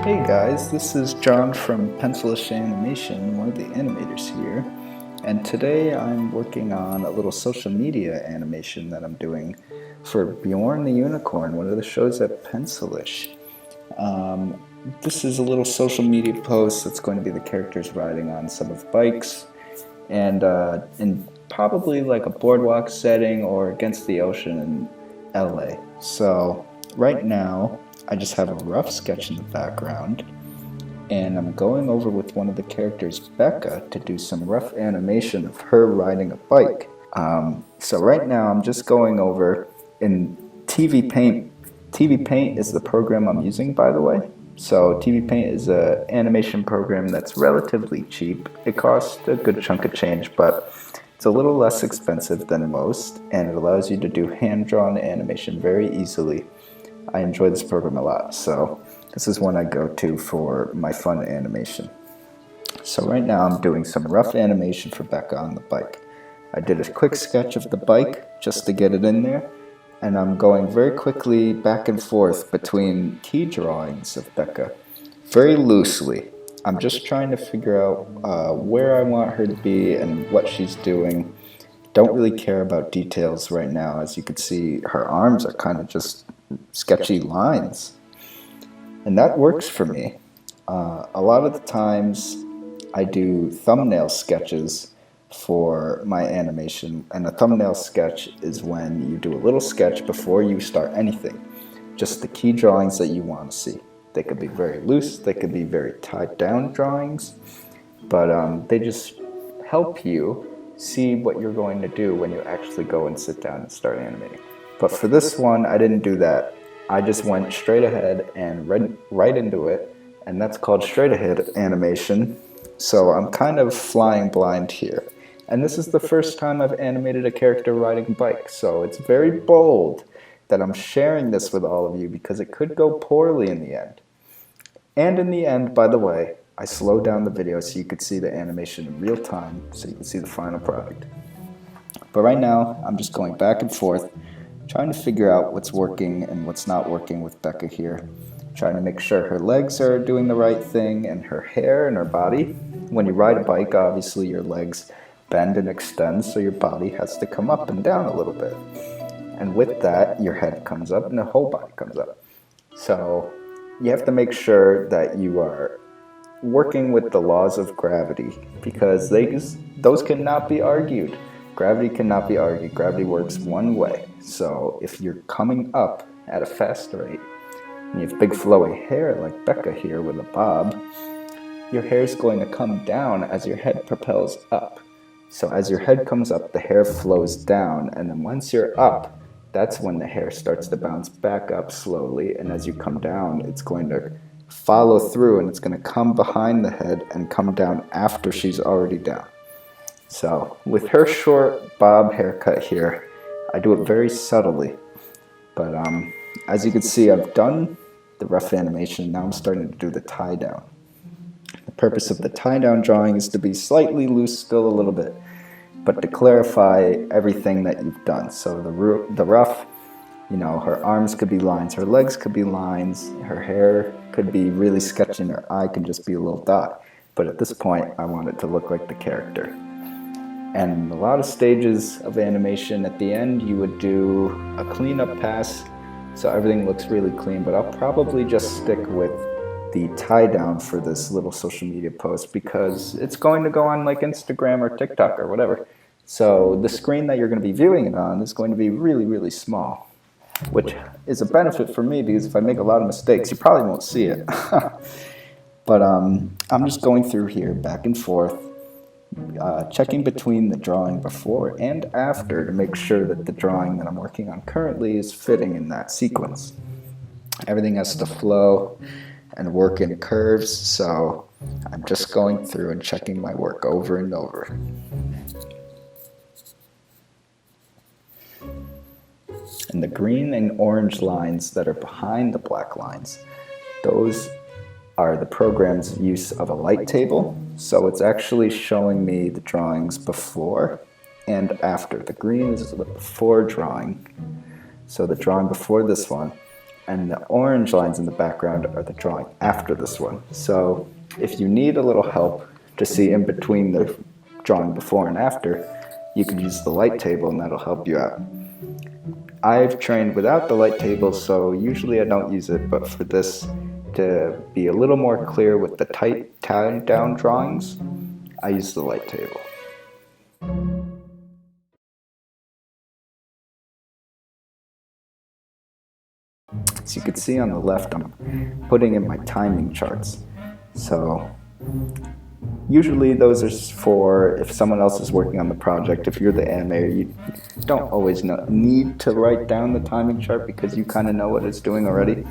Hey guys, this is Jon from Pencilish Animation, one of the animators here, and today I'm working on a little social media animation that I'm doing for Bjorn the Unicorn, one of the shows at Pencilish. This is a little social media post that's going to be the characters riding on some of the bikes, and in probably like a boardwalk setting or against the ocean in LA. So right now I just have a rough sketch in the background, and I'm going over with one of the characters, Becca, to do some rough animation of her riding a bike. So right now I'm just going over in TV Paint. TV Paint is the program I'm using, by the way. So TV Paint is an animation program that's relatively cheap. It costs a good chunk of change, but it's a little less expensive than most, and it allows you to do hand-drawn animation very easily. I enjoy this program a lot, so this is one I go to for my fun animation. So right now I'm doing some rough animation for Becca on the bike. I did a quick sketch of the bike just to get it in there, and I'm going very quickly back and forth between key drawings of Becca, very loosely. I'm just trying to figure out where I want her to be and what she's doing. Don't really care about details right now. As you can see, her arms are kind of just sketchy lines, and that works for me. A lot of the times I do thumbnail sketches for my animation, and a thumbnail sketch is when you do a little sketch before you start anything, just the key drawings that you want to see. They could be very loose, they could be very tied down drawings, but they just help you see what you're going to do when you actually go and sit down and start animating. But for this one, I didn't do that. I just went straight ahead and right into it, and that's called straight ahead animation. So I'm kind of flying blind here. And this is the first time I've animated a character riding a bike, so it's very bold that I'm sharing this with all of you because it could go poorly in the end. And in the end, by the way, I slowed down the video so you could see the animation in real time, so you can see the final product. But right now, I'm just going back and forth, trying to figure out what's working and what's not working with Becca here. Trying to make sure her legs are doing the right thing, and her hair and her body. When you ride a bike, obviously your legs bend and extend, so your body has to come up and down a little bit. And with that, your head comes up and the whole body comes up. So you have to make sure that you are working with the laws of gravity, because those cannot be argued. Gravity cannot be argued. Gravity works one way. So if you're coming up at a fast rate, and you have big flowy hair like Becca here with a bob, your hair is going to come down as your head propels up. So as your head comes up, the hair flows down, and then once you're up, that's when the hair starts to bounce back up slowly, and as you come down, it's going to follow through, and it's going to come behind the head and come down after she's already down. So with her short bob haircut here, I do it very subtly, but as you can see, I've done the rough animation. Now I'm starting to do the tie down. The purpose of the tie down drawing is to be slightly loose still a little bit, but to clarify everything that you've done. So the rough, you know, her arms could be lines, her legs could be lines, her hair could be really sketchy, and her eye could just be a little dot. But at this point, I want it to look like the character. And a lot of stages of animation, at the end you would do a cleanup pass so everything looks really clean, but I'll probably just stick with the tie down for this little social media post because it's going to go on like Instagram or TikTok or whatever. So the screen that you're going to be viewing it on is going to be really, really small, which is a benefit for me because if I make a lot of mistakes, you probably won't see it. But I'm just going through here back and forth, checking between the drawing before and after to make sure that the drawing that I'm working on currently is fitting in that sequence. Everything has to flow and work in curves, so I'm just going through and checking my work over and over. And the green and orange lines that are behind the black lines, those are the program's use of a light table. So it's actually showing me the drawings before and after. The green is the before drawing. So the drawing before this one and the orange lines in the background are the drawing after this one. So if you need a little help to see in between the drawing before and after, you could use the light table and that'll help you out. I've trained without the light table, so usually I don't use it, but for this to be a little more clear with the tight tie-down drawings, I use the light table. As you can see on the left, I'm putting in my timing charts. So usually those are for if someone else is working on the project. If you're the animator, you don't always need to write down the timing chart because you kind of know what it's doing already.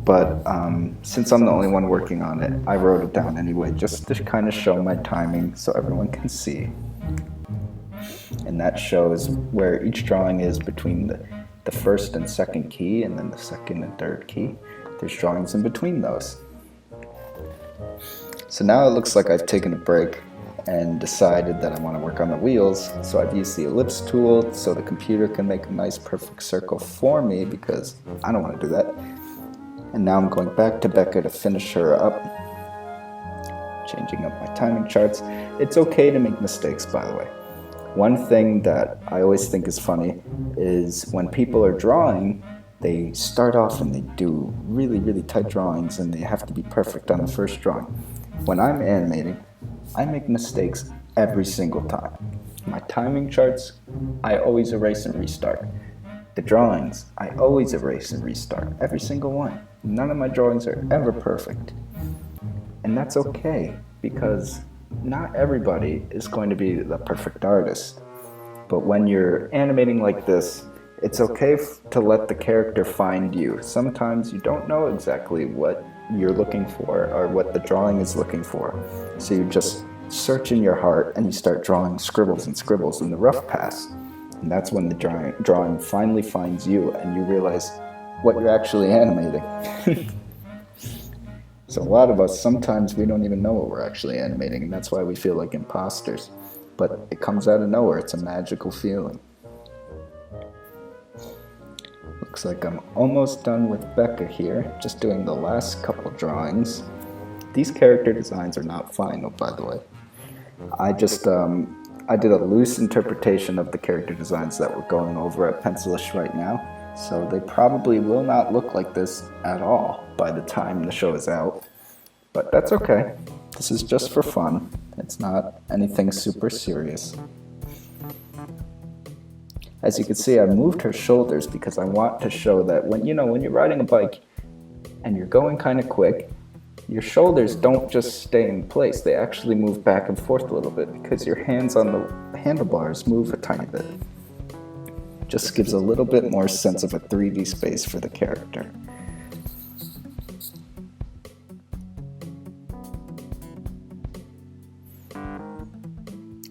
But since I'm the only one working on it, I wrote it down anyway, just to kind of show my timing so everyone can see. And that shows where each drawing is between the first and second key, and then the second and third key. There's drawings in between those. So now it looks like I've taken a break and decided that I want to work on the wheels. So I've used the ellipse tool so the computer can make a nice perfect circle for me because I don't want to do that. And now I'm going back to Becca to finish her up, changing up my timing charts. It's okay to make mistakes, by the way. One thing that I always think is funny is when people are drawing, they start off and they do really, really tight drawings and they have to be perfect on the first drawing. When I'm animating, I make mistakes every single time. My timing charts, I always erase and restart. The drawings, I always erase and restart, every single one. None of my drawings are ever perfect. And that's okay, because not everybody is going to be the perfect artist. But when you're animating like this, it's okay to let the character find you. Sometimes you don't know exactly what you're looking for or what the drawing is looking for. So you just search in your heart and you start drawing scribbles and scribbles in the rough pass. And that's when the drawing finally finds you and you realize what you're actually animating. So a lot of us, sometimes we don't even know what we're actually animating, and that's why we feel like imposters. But it comes out of nowhere. It's a magical feeling. Looks like I'm almost done with Becca here, just doing the last couple drawings. These character designs are not final, by the way. I did a loose interpretation of the character designs that we're going over at Pencilish right now, so they probably will not look like this at all by the time the show is out. But that's okay. This is just for fun. It's not anything super serious. As you can see, I moved her shoulders because I want to show that when you're riding a bike and you're going kind of quick, your shoulders don't just stay in place. They actually move back and forth a little bit because your hands on the handlebars move a tiny bit. Just gives a little bit more sense of a 3D space for the character.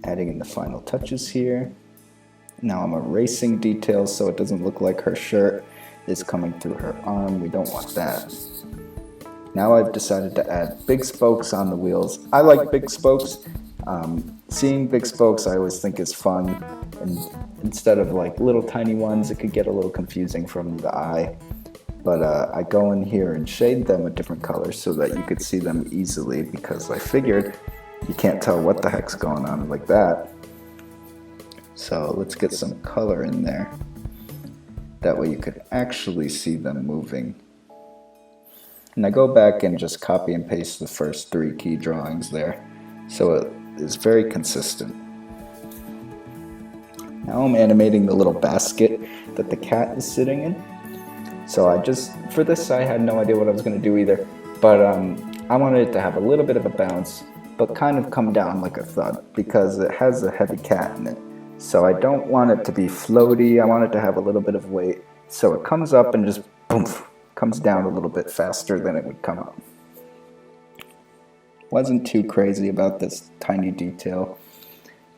Adding in the final touches here. Now I'm erasing details so it doesn't look like her shirt is coming through her arm. We don't want that. Now I've decided to add big spokes on the wheels. I like big spokes. Seeing big spokes I always think is fun, and instead of like little tiny ones, it could get a little confusing from the eye. But I go in here and shade them a different color so that you could see them easily, because I figured you can't tell what the heck's going on like that. So let's get some color in there. That way you could actually see them moving. And I go back and just copy and paste the first 3 key drawings there, so it is very consistent. Now I'm animating the little basket that the cat is sitting in. So for this I had no idea what I was going to do either, but I wanted it to have a little bit of a bounce, but kind of come down like a thud, because it has a heavy cat in it. So I don't want it to be floaty, I want it to have a little bit of weight, so it comes up and just boom, comes down a little bit faster than it would come up. Wasn't too crazy about this tiny detail.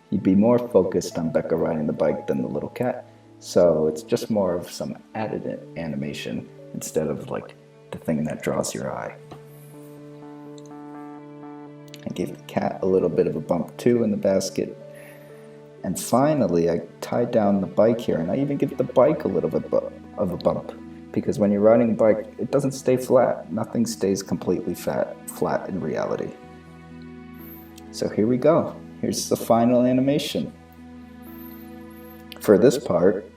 You'd be more focused on Becca riding the bike than the little cat, so it's just more of some added animation instead of like the thing that draws your eye. I gave the cat a little bit of a bump too in the basket. And finally, I tied down the bike here, and I even give the bike a little bit of a bump. because when you're riding a bike, it doesn't stay flat. Nothing stays completely flat in reality. So here we go. Here's the final animation. For this part,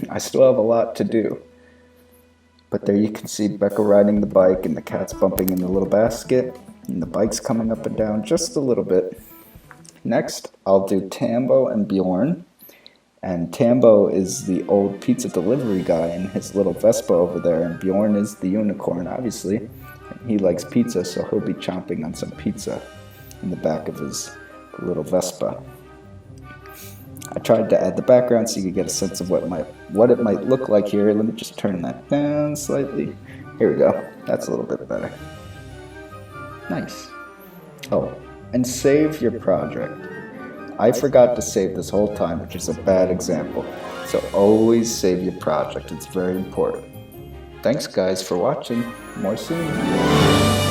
I still have a lot to do. But there you can see Becca riding the bike and the cat's bumping in the little basket and the bike's coming up and down just a little bit. Next, I'll do Tambo and Bjorn. And Tambo is the old pizza delivery guy in his little Vespa over there, and Bjorn is the unicorn, obviously. And he likes pizza, so he'll be chomping on some pizza in the back of his little Vespa. I tried to add the background so you could get a sense of what it might look like here. Let me just turn that down slightly. Here we go. That's a little bit better. Nice. Oh, and save your project. I forgot to save this whole time, which is a bad example. So always save your project. It's very important. Thanks guys for watching. More soon.